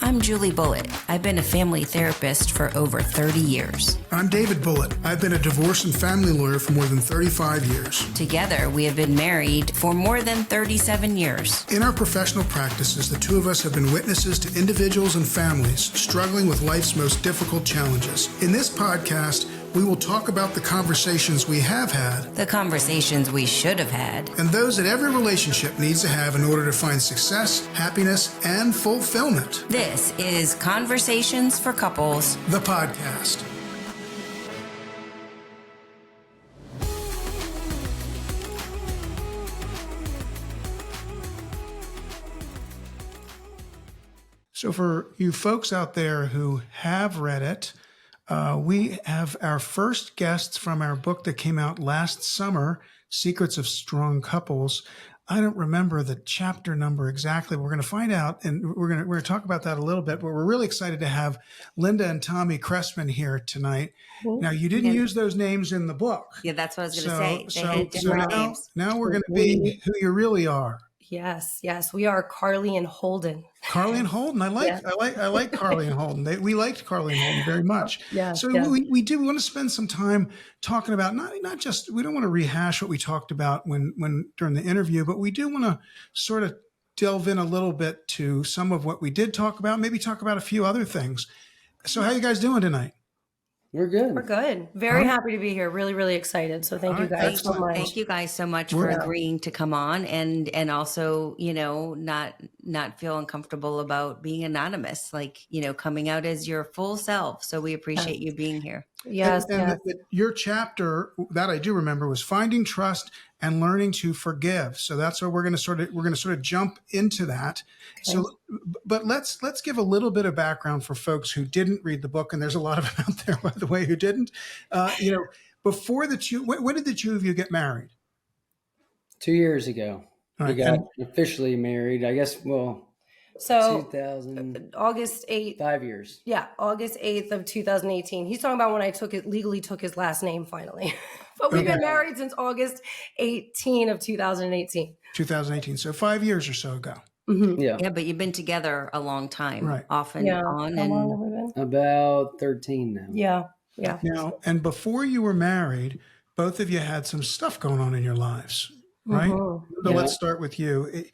I'm Julie Bullitt. I've been a family therapist for over 30 years. I'm David Bullitt. I've been a divorce and family lawyer for more than 35 years. Together, we have been married for more than 37 years. In our professional practices, the two of us have been witnesses to individuals and families struggling with life's most difficult challenges. In this podcast, we will talk about the conversations we have had, The conversations we should have had. and those that every relationship needs to have in order to find success, happiness, and fulfillment. This is Conversations for Couples. The podcast. So for you folks out there who have read it, we have our first guests from our book that came out last summer, Secrets of Strong Couples. I don't remember the chapter number exactly. We're going to find out, and we're going to talk about that a little bit. But we're really excited to have Linda and Tommy Cressman here tonight. Now, you didn't use those names in the book. Yeah, that's what I was going to say. They had So different names. now we're going to be who you really are. Yes. We are Carly and Holden. Carly and Holden. I like Carly and Holden. We liked Carly and Holden very much. We do want to spend some time talking about not just, we don't want to rehash what we talked about when during the interview, but we do want to sort of delve in a little bit to some of what we did talk about, maybe talk about a few other things. So how you guys doing tonight? We're good. We're good. Very happy to be here. Really, really excited. So thank you guys so much. Thank you guys so much for agreeing to come on and also, not feel uncomfortable about being anonymous, coming out as your full self. So we appreciate you being here. Yes. Your chapter that I do remember was Finding Trust and Learning to Forgive. So that's where we're going to sort of jump into that. Okay. So, but let's give a little bit of background for folks who didn't read the book, and there's a lot of them out there, by the way, who didn't. Before the two, when did the two of you get married? 2 years ago, we got officially married. I guess. So 2000, August 8th. 5 years. Yeah, August 8th of 2018. He's talking about when I legally took his last name finally. But we've been married since August 18 of 2018. 2018. So 5 years or so ago. Mm-hmm. Yeah, but you've been together a long time, right? Off and on. How long have we been? About 13 now. Yeah. Now, and before you were married, both of you had some stuff going on in your lives, right? So let's start with you.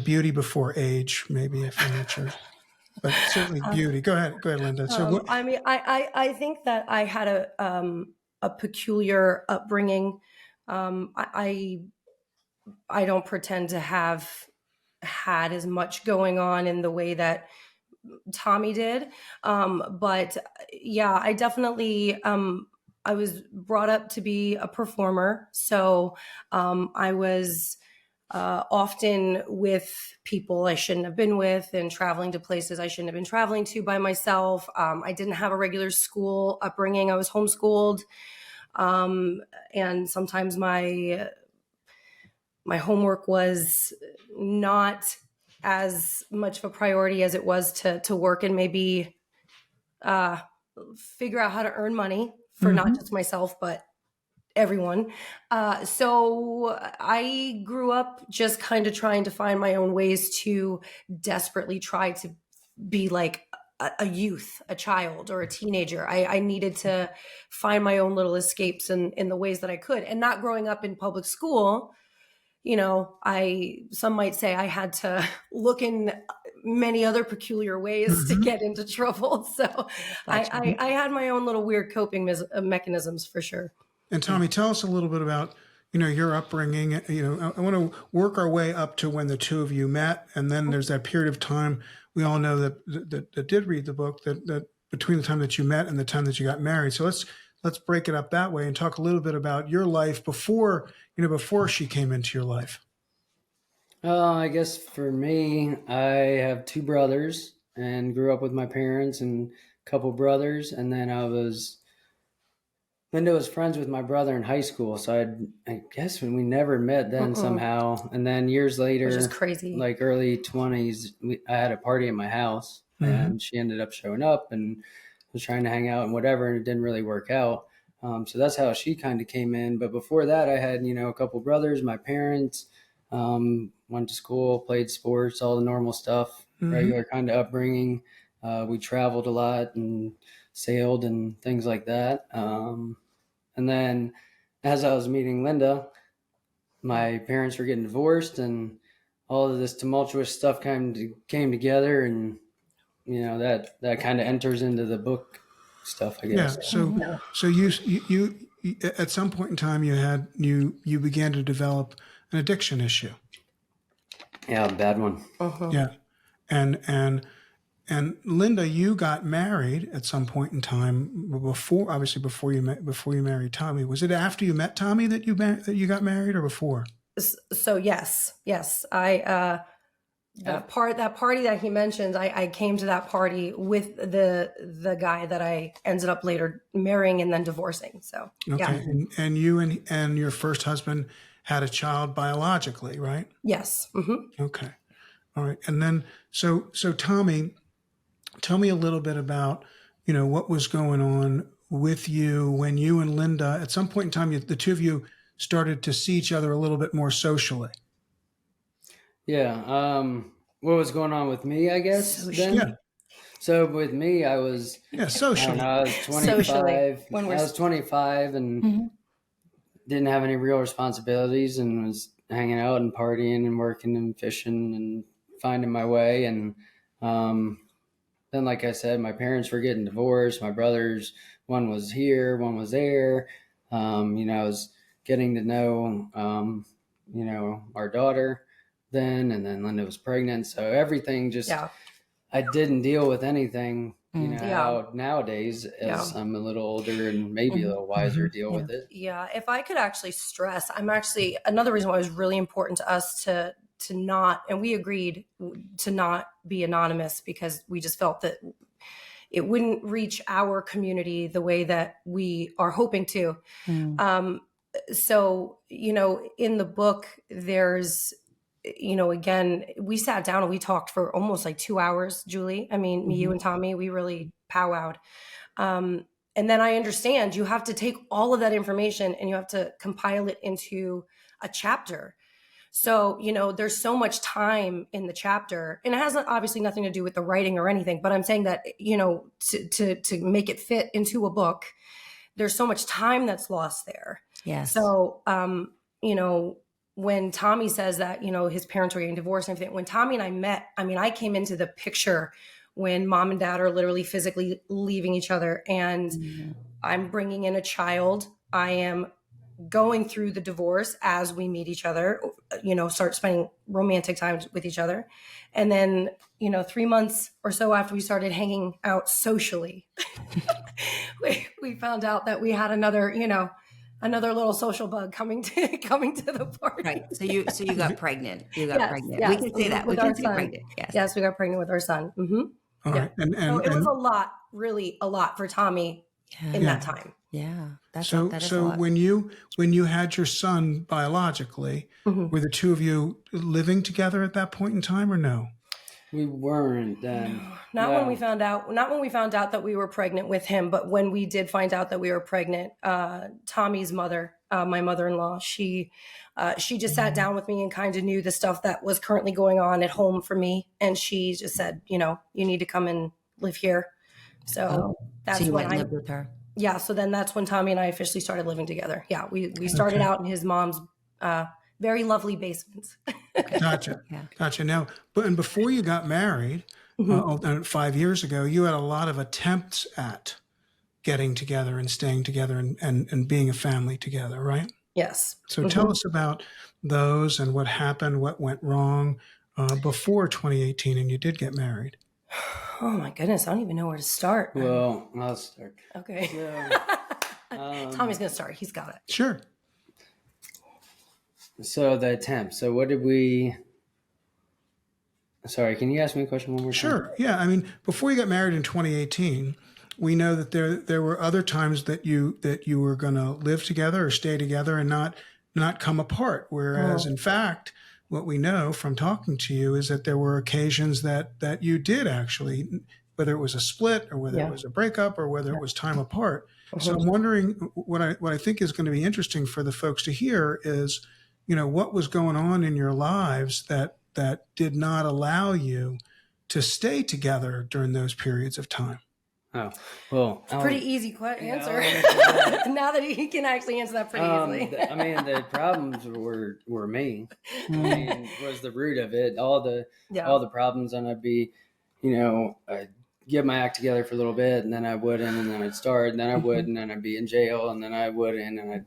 Beauty before age, maybe, if I'm not sure, but certainly beauty. Go ahead, Linda. So, I think that I had a peculiar upbringing. I don't pretend to have had as much going on in the way that Tommy did, but yeah, I definitely. I was brought up to be a performer, so I was. Often with people I shouldn't have been with and traveling to places I shouldn't have been traveling to by myself. I didn't have a regular school upbringing. I was homeschooled. And sometimes my homework was not as much of a priority as it was to work and maybe figure out how to earn money for not just myself, but everyone. So I grew up just kind of trying to find my own ways to desperately try to be like a youth, a child, or a teenager. I needed to find my own little escapes in the ways that I could. And not growing up in public school, some might say I had to look in many other peculiar ways to get into trouble. So I had my own little weird coping mechanisms for sure. And Tommy, tell us a little bit about, your upbringing. I want to work our way up to when the two of you met. And then there's that period of time we all know that did read the book that between the time that you met and the time that you got married. So let's break it up that way and talk a little bit about your life before she came into your life. I guess for me, I have two brothers and grew up with my parents and a couple brothers. And then Linda was friends with my brother in high school. So I guess when we never met then somehow. And then years later, which is crazy, like early 20s, I had a party at my house and she ended up showing up and was trying to hang out and whatever. And it didn't really work out. So that's how she kind of came in. But before that, I had, a couple brothers, my parents, went to school, played sports, all the normal stuff, regular kind of upbringing. We traveled a lot and sailed and things like that. And then as I was meeting Linda, my parents were getting divorced, and all of this tumultuous stuff came together, and that kind of enters into the book stuff, I Yeah. guess. So you at some point in time you began to develop an addiction issue. Yeah, bad one. Yeah. And Linda, you got married at some point in time before you married Tommy. Was it after you met Tommy that you got married, or before? So yes, I that party that he mentioned, I came to that party with the guy that I ended up later marrying and then divorcing. So Okay. yeah. And you and your first husband had a child biologically, right? Yes. Okay. All right. And then so Tommy, tell me a little bit about, what was going on with you when you and Linda, at some point in time, the two of you started to see each other a little bit more socially. Yeah. What was going on with me, I guess, then? Yeah. So with me, I was, Socially. I was 25. Socially, I was 25 and didn't have any real responsibilities, and was hanging out and partying and working and fishing and finding my way. And then, like I said, my parents were getting divorced. My brothers, one was here, one was there. I was getting to know, our daughter then, and then Linda was pregnant. So everything just, I didn't deal with anything, how nowadays, as I'm a little older and maybe a little wiser, deal with it. Yeah. If I could actually stress, another reason why it was really important to us to not, and we agreed to not be anonymous, because we just felt that it wouldn't reach our community the way that we are hoping to. So, in the book, there's, again, we sat down and we talked for almost like 2 hours, Julie. I mean, you and Tommy, we really powwowed. And then I understand you have to take all of that information and you have to compile it into a chapter. So, there's so much time in the chapter, and it has obviously nothing to do with the writing or anything, but I'm saying that, to make it fit into a book, there's so much time that's lost there. Yes. So, when Tommy says that, his parents were getting divorced and everything, when Tommy and I met, I came into the picture when mom and dad are literally physically leaving each other, and I'm bringing in a child. I am going through the divorce as we meet each other, start spending romantic time with each other. And then, 3 months or so after we started hanging out socially, we found out that we had another little social bug coming to the party. Right. So you got pregnant. You got pregnant. Yes. We can say that. We can say pregnant. Yes, we got pregnant with our son. All right. And so it was a lot, really a lot for Tommy in that time. Yeah. That is so a lot. when you had your son biologically, were the two of you living together at that point in time, or no? We weren't then. Not when we found out that we were pregnant with him, but when we did find out that we were pregnant, Tommy's mother, my mother-in-law, she just sat down with me and kind of knew the stuff that was currently going on at home for me. And she just said, you need to come and live here. So that's so you when went and lived with her. Yeah. So then that's when Tommy and I officially started living together. Yeah. We started out in his mom's, very lovely basement. Gotcha. Gotcha. Now, and before you got married, 5 years ago, you had a lot of attempts at getting together and staying together and being a family together, right? Yes. So tell us about those and what happened, what went wrong before 2018 and you did get married. Oh my goodness. I don't even know where to start. Well, I'll start. Okay. So, Tommy's going to start. He's got it. Sure. So the attempt. So what did we... Sorry, can you ask me a question one more time? Sure. Yeah. Before you got married in 2018, we know that there were other times that you were going to live together or stay together and not come apart. Whereas, in fact, what we know from talking to you is that there were occasions that you did actually, whether it was a split or whether it was a breakup or whether it was time apart. So I'm wondering what I think is going to be interesting for the folks to hear is, what was going on in your lives that did not allow you to stay together during those periods of time? Oh, well, Pretty easy answer. Yeah. Now that he can actually answer that pretty easily. The problems were me. Was the root of it. All the problems, and I'd be, I'd get my act together for a little bit, and then I wouldn't, and then I'd start, and then I would, and then I'd be in jail, and then I wouldn't, and I'd,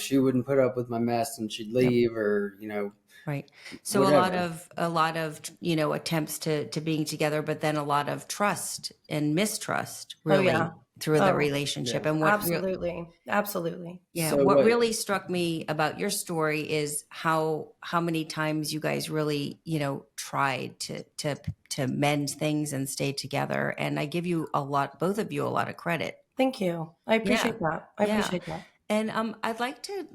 she wouldn't put up with my mess, and she'd leave, or Right. So whatever. a lot of, attempts to being together, but then a lot of trust and mistrust really through the relationship. Yeah. And what Absolutely. Yeah. So what really struck me about your story is how many times you guys really, tried to mend things and stay together. And I give you both of you a lot of credit. Thank you. I appreciate that. I appreciate that. And I'd like to,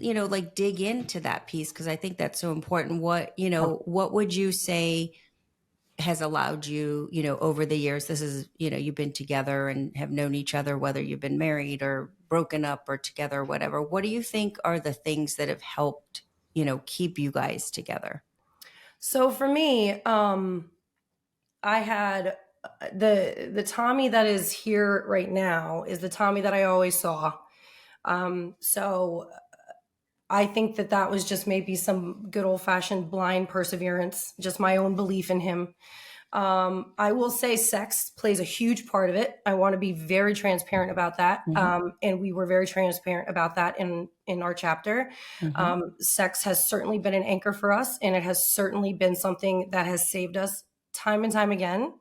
dig into that piece, because I think that's so important. What would you say has allowed you, over the years, this is, you've been together and have known each other, whether you've been married or broken up or together, or whatever. What do you think are the things that have helped, keep you guys together? So for me, I had the Tommy that is here right now is the Tommy that I always saw. So I think that was just maybe some good old fashioned blind perseverance, just my own belief in him. I will say sex plays a huge part of it. I want to be very transparent about that. And we were very transparent about that in our chapter. Sex has certainly been an anchor for us, and it has certainly been something that has saved us time and time again.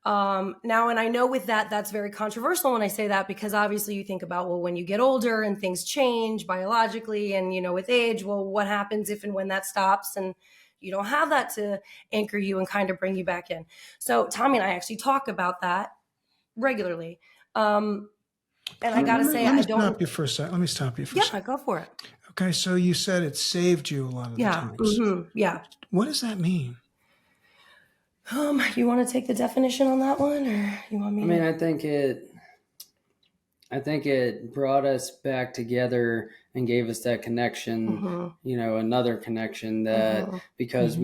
Now, and I know with that's very controversial when I say that, because obviously you think about, well, when you get older and things change biologically and, with age, well, what happens if and when that stops and you don't have that to anchor you and kind of bring you back in. So Tommy and I actually talk about that regularly. And I got to say, Let me stop you for a second. Let me stop you for a second. Yeah, go for it. Okay. So you said it saved you a lot of the times. Yeah. What does that mean? You want to take the definition on that one, or you want me? I think it brought us back together and gave us that connection, another connection that because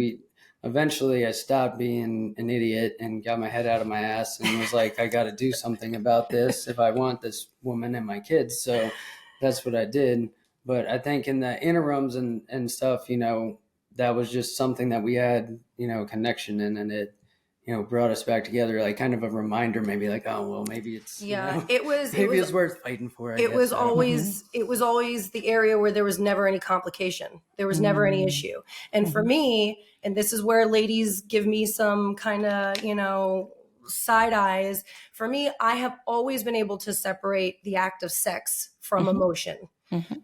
eventually I stopped being an idiot and got my head out of my ass and was like, I got to do something about this if I want this woman and my kids. So that's what I did. But I think in the interims and stuff, that was just something that we had, connection in, and it, brought us back together, like kind of a reminder, maybe like, oh, well, maybe it's, it's worth fighting for. It was always the area where there was never any complication. There was never any issue. And for me, and this is where ladies give me some kind of, side eyes. For me, I have always been able to separate the act of sex from emotion.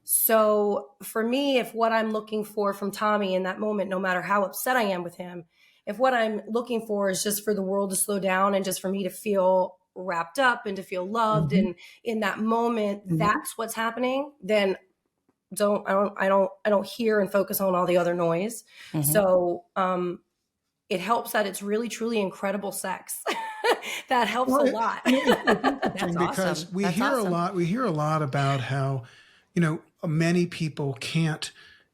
So for me, if what I'm looking for from Tommy in that moment, no matter how upset I am with him, if what I'm looking for is just for the world to slow down and just for me to feel wrapped up and to feel loved, and in that moment, that's what's happening, then I don't hear and focus on all the other noise. So it helps that it's really, truly incredible sex. That helps a lot. That's because awesome. we hear a lot about how, many people can't,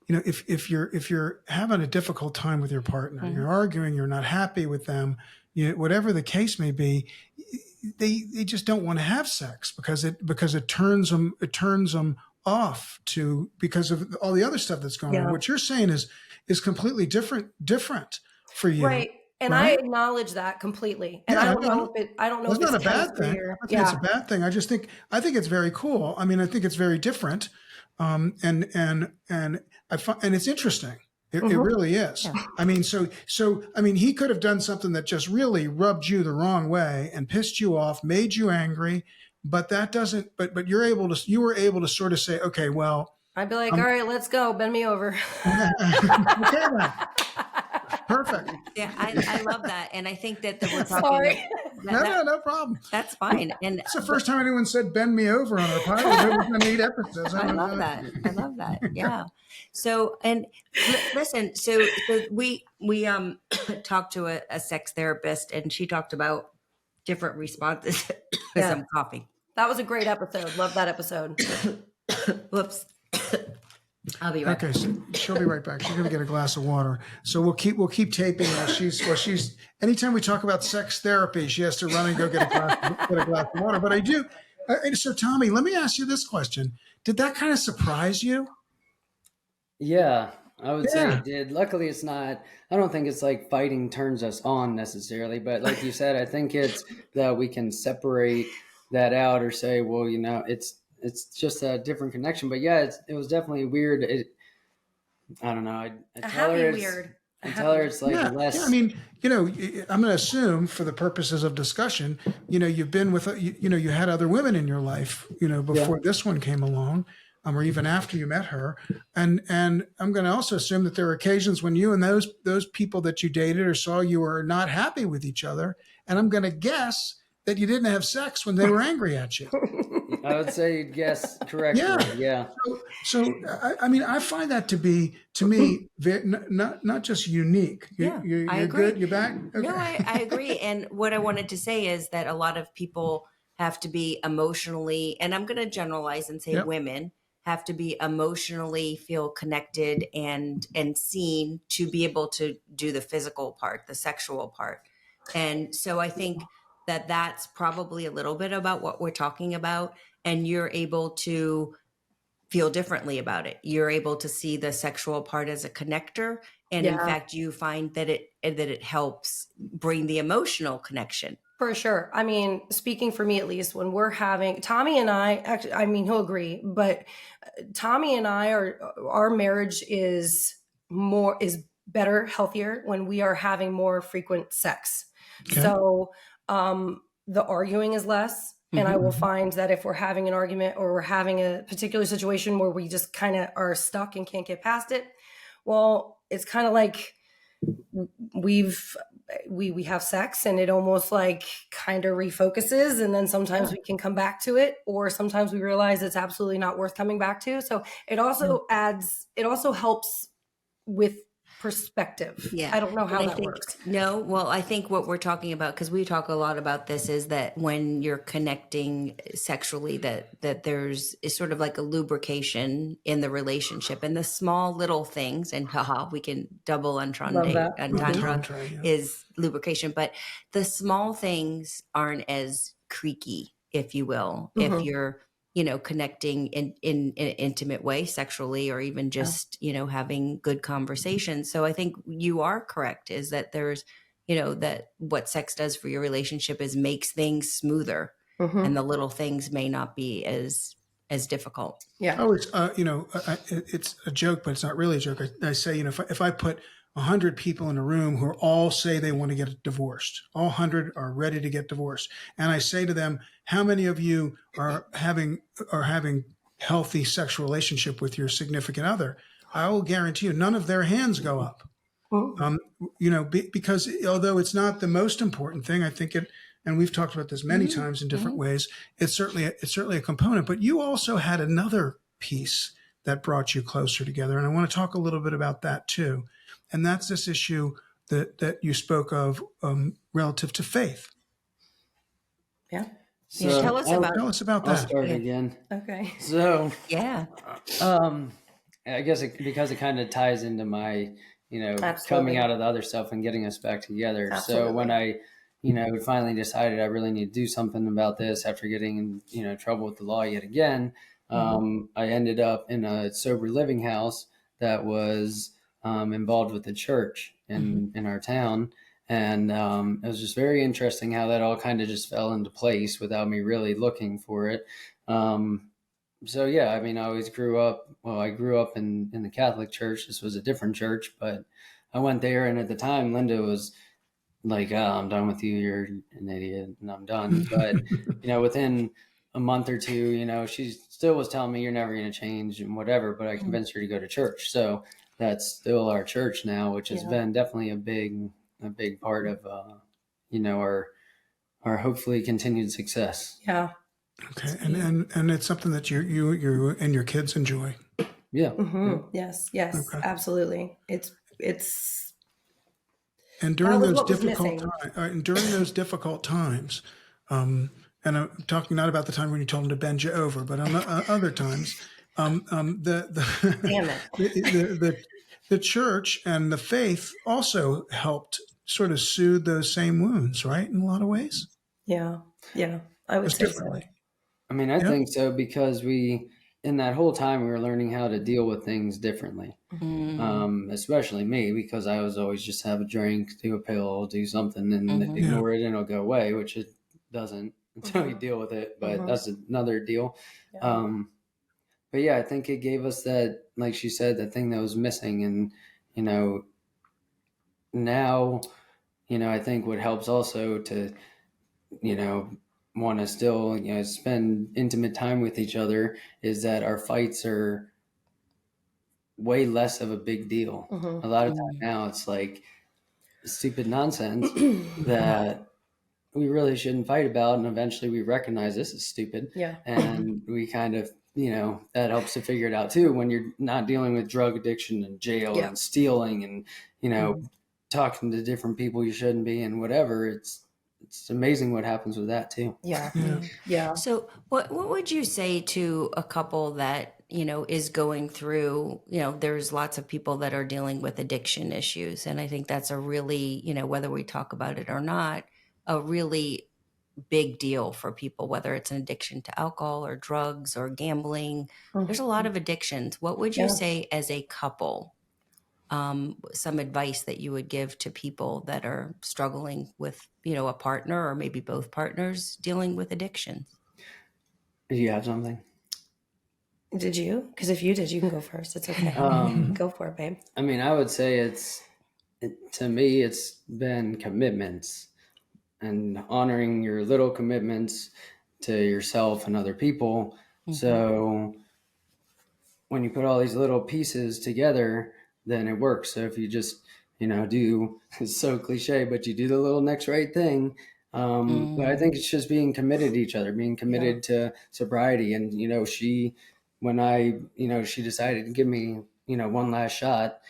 if you're having a difficult time with your partner, you're arguing, you're not happy with them, whatever the case may be, they just don't want to have sex because it turns them off because of all the other stuff that's going on. What you're saying is completely different for you. Right. And I acknowledge that completely. And I don't know if it's not a bad thing. I think it's a bad thing. I think it's very cool. I mean, I think it's very different. And it's interesting. It really is. Yeah. I mean, he could have done something that just really rubbed you the wrong way and pissed you off, made you angry, but that doesn't, but you were able to sort of say, okay, well, I'd be like, all right, let's go. Bend me over. Okay, then. Perfect. Yeah, I love that. And I think that we're talking. Sorry. No problem. That's fine. And it's the first time anyone said bend me over on our podcast. It was going to 8 episodes. I love that. Yeah. So, and listen, so we talked to a sex therapist, and she talked about different responses to some coffee. That was a great episode. Love that episode. Whoops. I'll be right Okay, so she'll be right back. She's gonna get a glass of water. So we'll keep taping while she's. Anytime we talk about sex therapy, she has to run and go get a glass of water. But I do. So Tommy, let me ask you this question: did that kind of surprise you? Yeah, I would say Yeah. it did. Luckily, it's not, I don't think it's like fighting turns us on necessarily, but like you said, I think it's that we can separate that out or say, well, it's just a different connection. But yeah, it was definitely weird. I don't know. I A tell happy her it's, weird. I tell her it's like Yeah, yeah. I less. mean, I'm going to assume for the purposes of discussion, you've been with, you had other women in your life, before this one came along, or even after you met her, and I'm going to also assume that there are occasions when you and those people that you dated or saw you were not happy with each other, and I'm going to guess that you didn't have sex when they were angry at you. I would say you'd guess correctly. Yeah. Yeah. So I mean, I find that to me, not just unique. Yeah, You're I agree. good. You're back. Okay. No, I agree. And what I wanted to say is that a lot of people have to be emotionally, and I'm going to generalize and say Yep. women have to be emotionally feel connected and seen to be able to do the physical part, the sexual part. And so I think that that's probably a little bit about what we're talking about, and you're able to feel differently about it. You're able to see the sexual part as a connector, and in Yeah. fact you find that it helps bring the emotional connection. For sure. I mean, speaking for me at least, when we're having Tommy and I, actually, I mean, he'll agree, but Tommy and I our marriage is better, healthier when we are having more frequent sex. Okay. So the arguing is less. And I will find that if we're having an argument or we're having a particular situation where we just kind of are stuck and can't get past it, well, it's kind of like we have sex and it almost like kind of refocuses, and then sometimes we can come back to it, or sometimes we realize it's absolutely not worth coming back to. So it also helps with perspective. Yeah. I don't know how And that works. No, well, I think what we're talking about, because we talk a lot about this, is that when you're connecting sexually, that there's is sort of like a lubrication in the relationship, and the small little things, and haha, we can double Love entendre that. Entendre, yeah. is lubrication, but the small things aren't as creaky, if you will, if you're connecting in an intimate way sexually, or even just, having good conversations. So I think you are correct, is that there's, that what sex does for your relationship is makes things smoother, and the little things may not be as difficult. Yeah. Oh, it's it's a joke, but it's not really a joke. I say, if I put 100 people in a room who all say they want to get divorced, all 100 are ready to get divorced, and I say to them, how many of you are having healthy sexual relationship with your significant other? I will guarantee you none of their hands go up. Because although it's not the most important thing, I think it, and we've talked about this many times in different ways, it's certainly a component. But you also had another piece that brought you closer together, and I want to talk a little bit about that too. And that's this issue that you spoke of relative to faith. Yeah. So Tell us about Tell us about I'll that. start again. Okay. So yeah. I guess because it kind of ties into my, Absolutely. coming out of the other stuff and getting us back together. Absolutely. So when I, finally decided I really need to do something about this after getting in, trouble with the law yet again, I ended up in a sober living house that was involved with the church in our town. And it was just very interesting how that all kind of just fell into place without me really looking for it. So yeah, I mean, I always grew up in the Catholic Church. This was a different church, but I went there, and at the time Linda was like, oh, I'm done with you, you're an idiot, and I'm done. But within a month or two, she still was telling me, you're never going to change and whatever, but I convinced her to go to church. So that's still our church now, which has been definitely a big part of our hopefully continued success. Yeah. Okay, and it's something that you and your kids enjoy. Yeah. Yes, Okay. absolutely. It's And during That was those what was difficult missing. times, and I'm talking not about the time when you told them to bend you over, but on other times, Damn it. The church and the faith also helped sort of soothe those same wounds, right? In a lot of ways, Yeah. I would just say differently. so. I mean, I Yeah. think so because in that whole time, we were learning how to deal with things differently. Especially me, because I was always just have a drink, do a pill, do something, and ignore it, and it'll go away, which it doesn't until you deal with it. But that's another deal. Yeah. But yeah, I think it gave us that, like she said, the thing that was missing, and now, I think what helps also to, want to still, spend intimate time with each other is that our fights are way less of a big deal. A lot of time now it's like stupid nonsense that we really shouldn't fight about, and eventually we recognize this is stupid. Yeah. And we kind of, that helps to figure it out too when you're not dealing with drug addiction and jail and stealing and talking to different people you shouldn't be and whatever. It's amazing what happens with that too. Yeah. So what would you say to a couple that, is going through, there's lots of people that are dealing with addiction issues. And I think that's a really, whether we talk about it or not, a really big deal for people, whether it's an addiction to alcohol or drugs or gambling. There's a lot of addictions. What would you say as a couple, some advice that you would give to people that are struggling with, a partner or maybe both partners dealing with addictions? Do you have something? Did you? Because if you did, you can go first. It's okay. Go for it, babe. I mean, I would say to me, it's been commitments and honoring your little commitments to yourself and other people. So when you put all these little pieces together, then it works. So if you just, do, it's so cliche, but you do the little next right thing. But I think it's just being committed to each other, being committed to sobriety. And, she decided to give me, one last shot,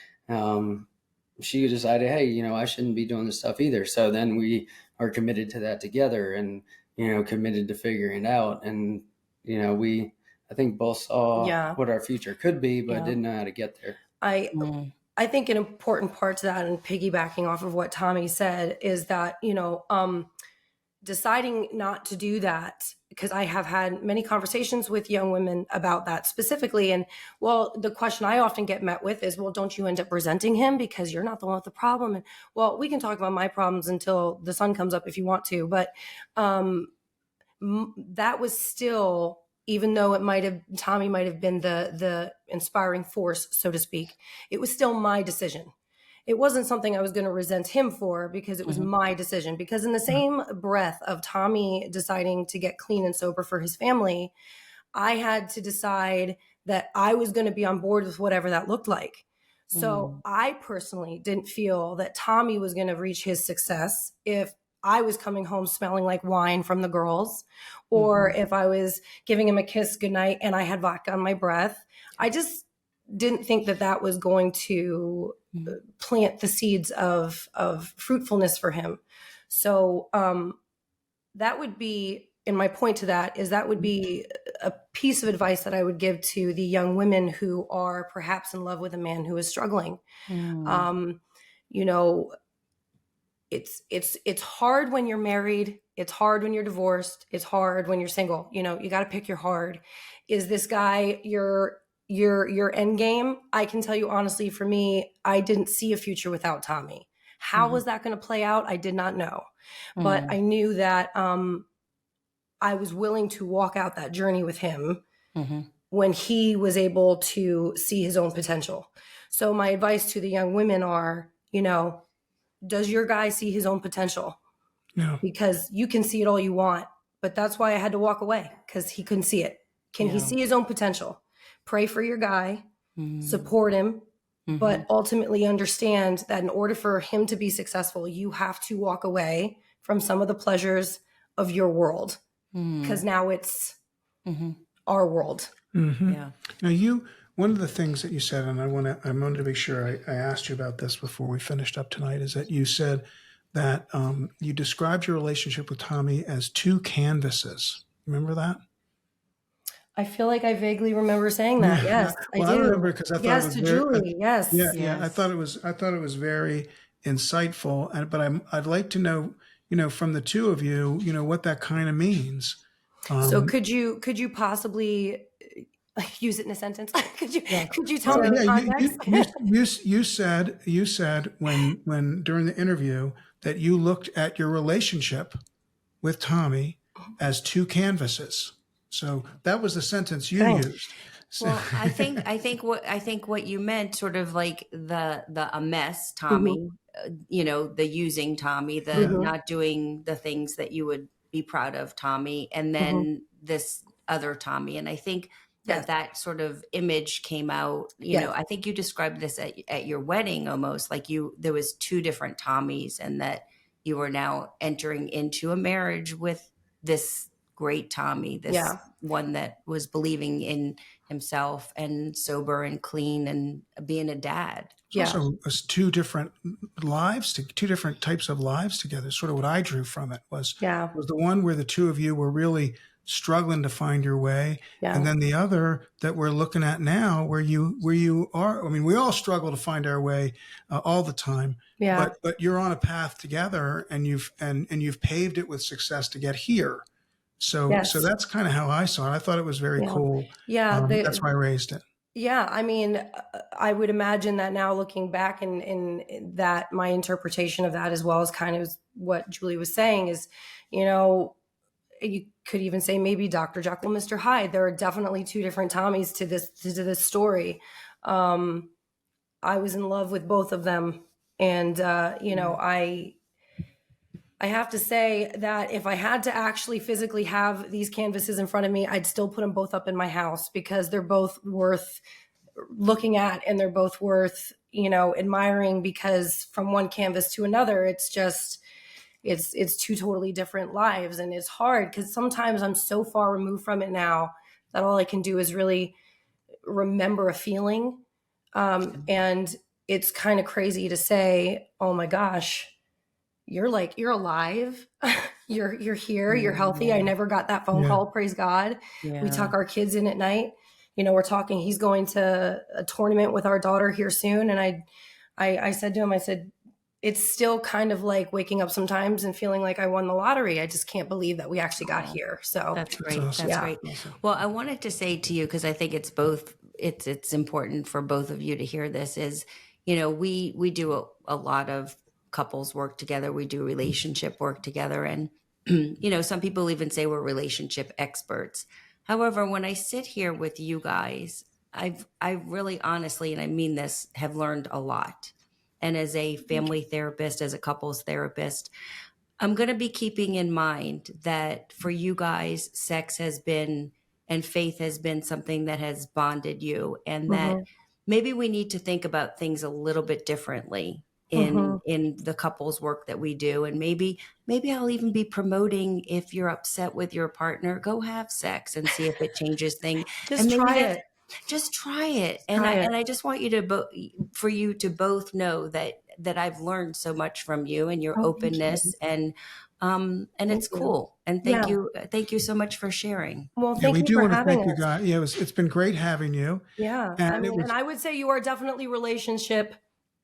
she decided, hey, I shouldn't be doing this stuff either. So then we are committed to that together and, committed to figuring it out. And, I think both saw what our future could be, but didn't know how to get there. I think an important part to that, and piggybacking off of what Tommy said, is that, deciding not to do that, because I have had many conversations with young women about that specifically. And well, the question I often get met with is, well, don't you end up resenting him because you're not the one with the problem? And well, we can talk about my problems until the sun comes up if you want to. But that was still, even though Tommy might have been the inspiring force, so to speak, it was still my decision. It wasn't something I was going to resent him for because it was my decision. Because in the same breath of Tommy deciding to get clean and sober for his family, I had to decide that I was going to be on board with whatever that looked like. So I personally didn't feel that Tommy was going to reach his success if I was coming home smelling like wine from the girls, or if I was giving him a kiss goodnight and I had vodka on my breath. I just didn't think that was going to plant the seeds of fruitfulness for him. So that would be, and my point to that would be a piece of advice that I would give to the young women who are perhaps in love with a man who is struggling. It's hard when you're married. It's hard when you're divorced. It's hard when you're single. You got to pick your hard. Is this guy your end game? I can tell you honestly, for me, I didn't see a future without Tommy. How was that going to play out? I did not know, but I knew that I was willing to walk out that journey with him when he was able to see his own potential. So my advice to the young women are, does your guy see his own potential? No. Because you can see it all you want, but that's why I had to walk away, because he couldn't see it. Can he see his own potential? Pray for your guy, support him, but ultimately understand that in order for him to be successful, you have to walk away from some of the pleasures of your world, because now it's our world. Yeah. Now one of the things that you said, and I wanted to be sure I asked you about this before we finished up tonight, is that you said that you described your relationship with Tommy as two canvases. Remember that? I feel like I vaguely remember saying that. Yes, Well, I I do. remember because I thought it Yes, was to very, Julie. Yes. yeah. I Yes. thought it was very insightful. But I'd like to know, from the two of you, what that kind of means. So Um, could you possibly use it in a sentence? Yes. Could you tell well, me the yeah, context? you said when during the interview that you looked at your relationship with Tommy as two canvases. So that was the sentence you Okay. used. So, Well, I think what you meant, sort of like the a mess, Mm-hmm. Tommy, the using Tommy, the Mm-hmm. not doing the things that you would be proud of, Tommy, and Mm-hmm. then this other Tommy. And I think Yes. that sort of image came out. Yes. I think you described this at your wedding almost like there was two different Tommies, and that you were now entering into a marriage with this great Tommy, this Yeah. one that was believing in himself and sober and clean and being a dad. it's also was two different two different types of lives together. Sort of what I drew from it was Yeah. the one where the two of you were really struggling to find your way, Yeah. and then the other that we're looking at now, where you are. I mean, we all struggle to find our way all the time, Yeah. but you're on a path together, and you've paved it with success to get here. So Yes. that's kind of how I saw it. I thought it was very Yeah. cool. Yeah. That's why I raised it. Yeah, I mean, I would imagine that now looking back in that my interpretation of that as well as kind of what Julie was saying is, you could even say maybe Dr. Jekyll, Mr. Hyde. There are definitely two different Tommies to this story. I was in love with both of them, and I have to say that if I had to actually physically have these canvases in front of me, I'd still put them both up in my house because they're both worth looking at and they're both worth, admiring, because from one canvas to another, it's just, it's two totally different lives. And it's hard because sometimes I'm so far removed from it now that all I can do is really remember a feeling. And it's kind of crazy to say, oh my gosh, you're alive. you're here. You're healthy. I never got that phone call. Praise God. Yeah. We tuck our kids in at night. We're talking, he's going to a tournament with our daughter here soon. And I said to him, I said, it's still kind of like waking up sometimes and feeling like I won the lottery. I just can't believe that we actually got here. So That's great. awesome. That's Yeah. great. Well, I wanted to say to you, because I think it's both, it's important for both of you to hear this, is, we do a lot of couples work together. We do relationship work together. And, some people even say we're relationship experts. However, when I sit here with you guys, I really honestly, and I mean this, have learned a lot. And as a family therapist, as a couples therapist, I'm going to be keeping in mind that for you guys, sex has been and faith has been something that has bonded you, and that maybe we need to think about things a little bit differently in the couples work that we do. And maybe I'll even be promoting, if you're upset with your partner, go have sex and see if it changes things. just try it. Just try it. And Try it. I just want you for you to both know that I've learned so much from you and your openness, and it's cool. And thank you so much for sharing. Well, Yeah, thank we you do for want to having thank you us. guys. Yeah, it's been great having you. Yeah. And And I would say you are definitely relationship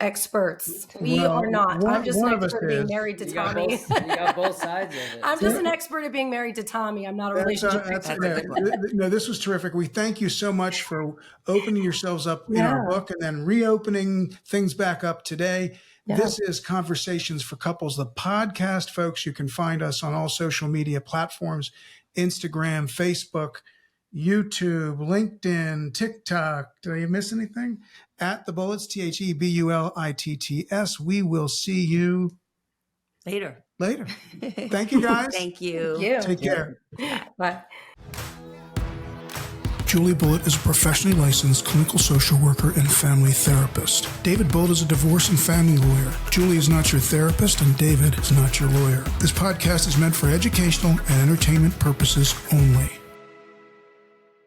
experts. We Well, are not. one- I'm just one an of us expert at being is. married to You got Tommy. you got both sides of it. I'm just an expert at being married to Tommy. I'm not a relationship expert. No, this was terrific. We thank you so much for opening yourselves up in our Yeah. book and then reopening things back up today. Yeah. This is Conversations for Couples, the podcast, folks. You can find us on all social media platforms, Instagram, Facebook, YouTube, LinkedIn, TikTok. Did I miss anything? At The Bullets, TheBullitts. We will see you Later. later. Thank you, guys. Thank you. Thank you. Take care. Bye. Julie Bullitt is a professionally licensed clinical social worker and family therapist. David Bullitt is a divorce and family lawyer. Julie is not your therapist, and David is not your lawyer. This podcast is meant for educational and entertainment purposes only.